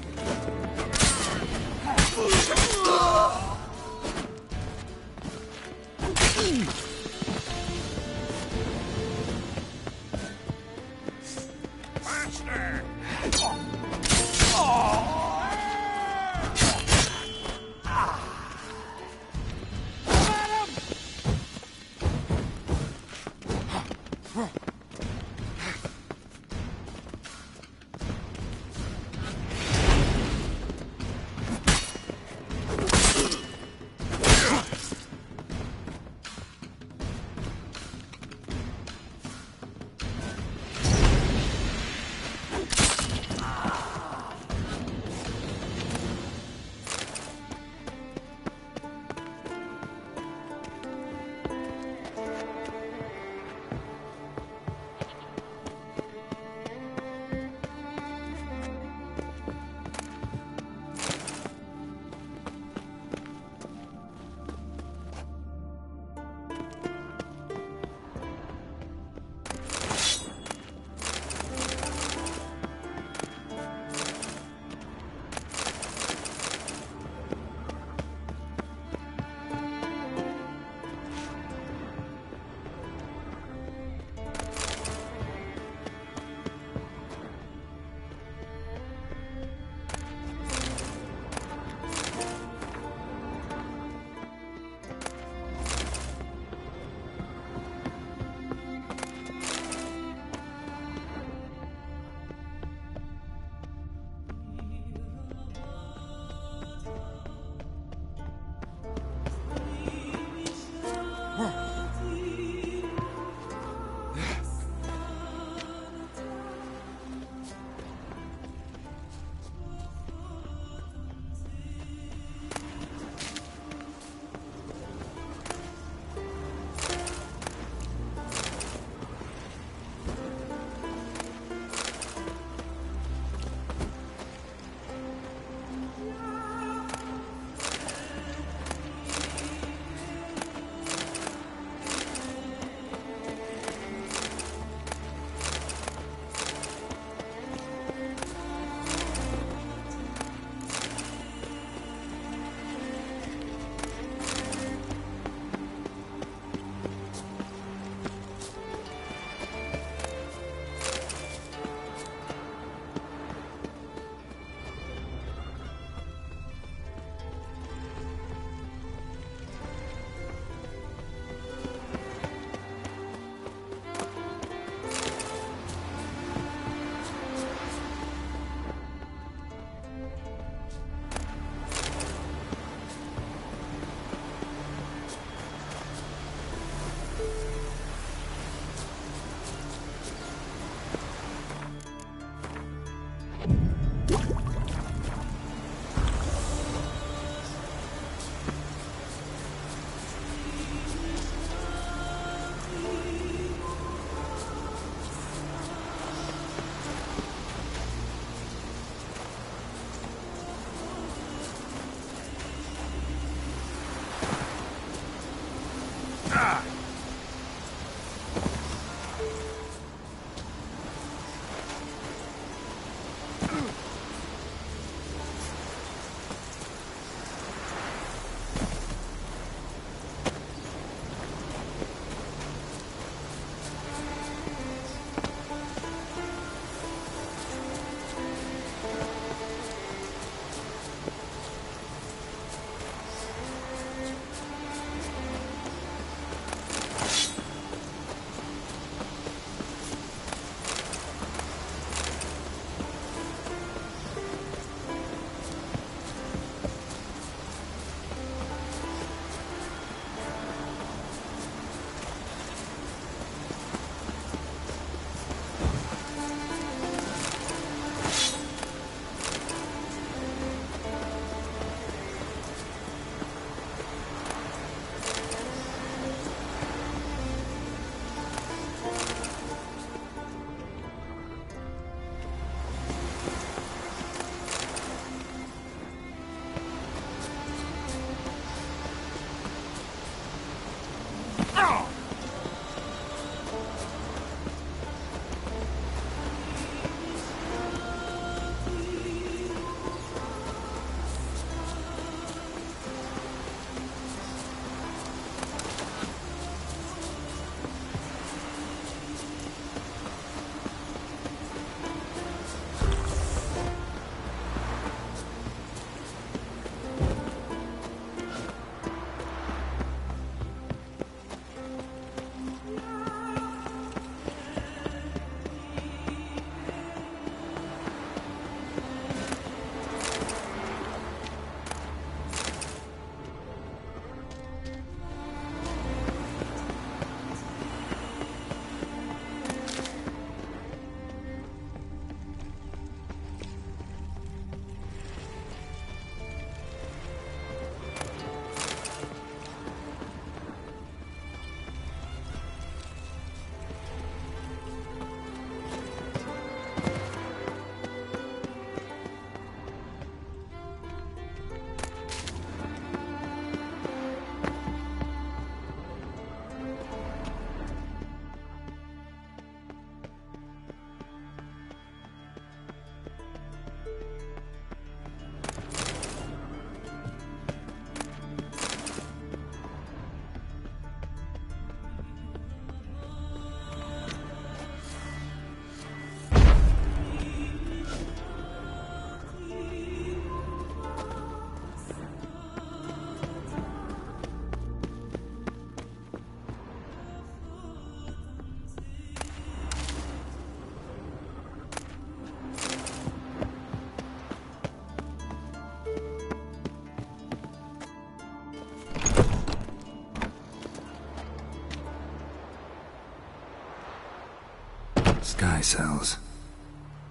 Sky cells.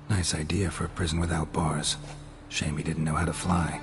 Nice idea for a prison without bars. Shame he didn't know how to fly.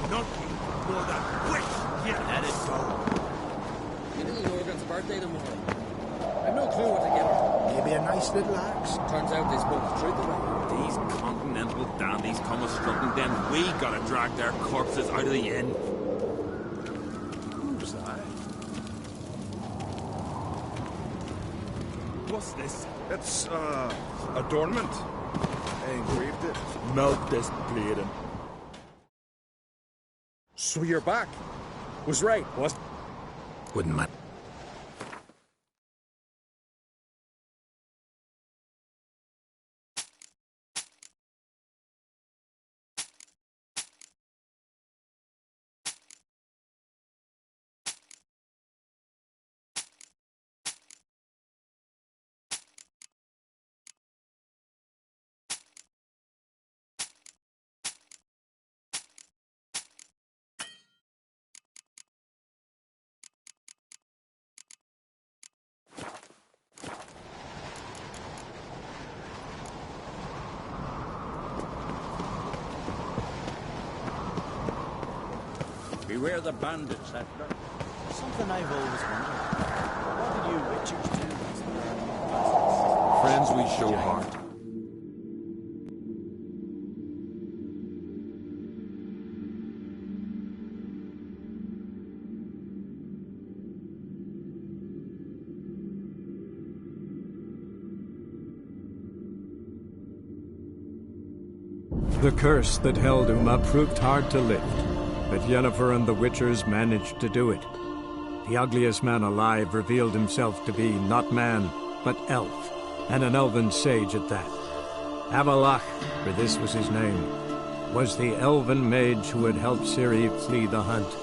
nothing more than witch. Yeah, let it go.
Your little Morgan's birthday tomorrow. I've no clue what to get her.
Maybe a nice little axe.
Turns out they spoke the truth about it.
These continental dandies come a strutting, then we gotta drag their corpses out of the inn. Who's that? What's this?
It's, adornment. I engraved it.
Melt this bleeding.
So you're back. Was right, what?
Wouldn't mind.
Beware the bandits, Settler.
Something I've always wondered. What did you witchers do?
Friends we show heart.
The curse that held Uma proved hard to lift, but Yennefer and the Witchers managed to do it. The ugliest man alive revealed himself to be not man, but elf, and an elven sage at that. Avallac'h, for this was his name, was the elven mage who had helped Ciri flee the hunt,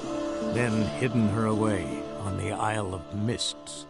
then hidden her away on the Isle of Mists.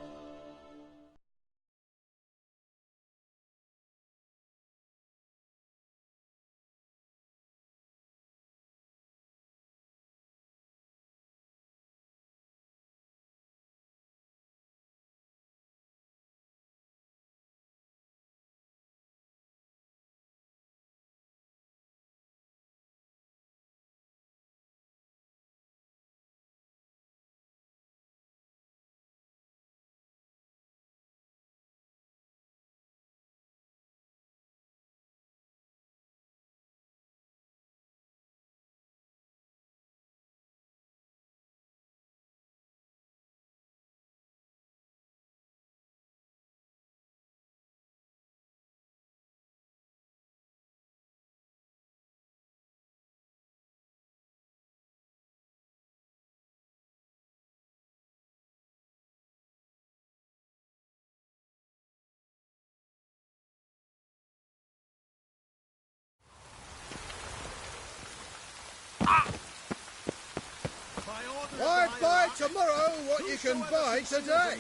Why buy tomorrow what you can buy today?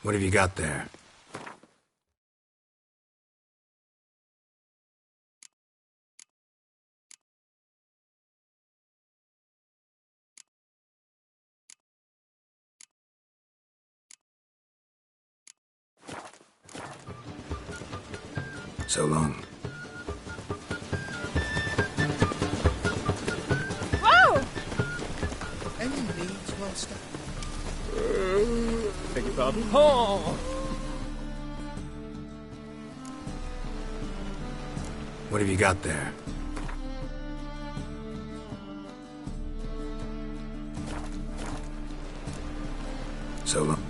What have you got there? So long.
Whoa!
Any needs, Master?
Beg your pardon? Oh!
What have you got there? So long.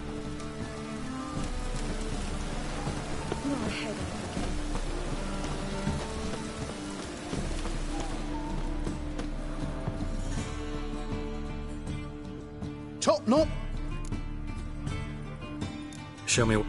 Top knot.
Show me.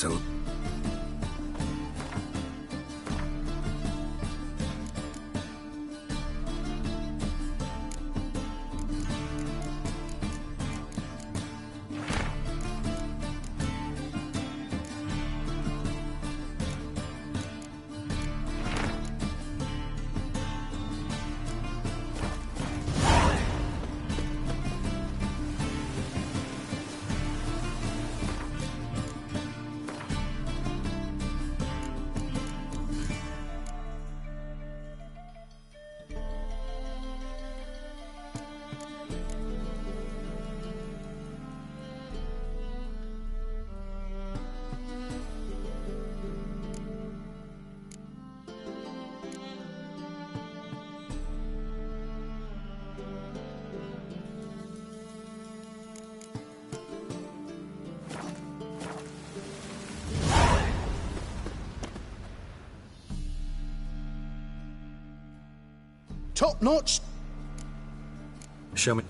so...
Top notch.
Show me.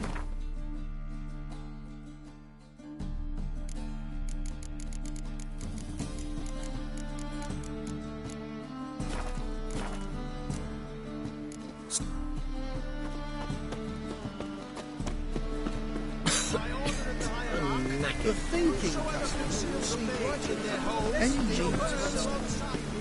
The thinking customers will see right in their whole engines.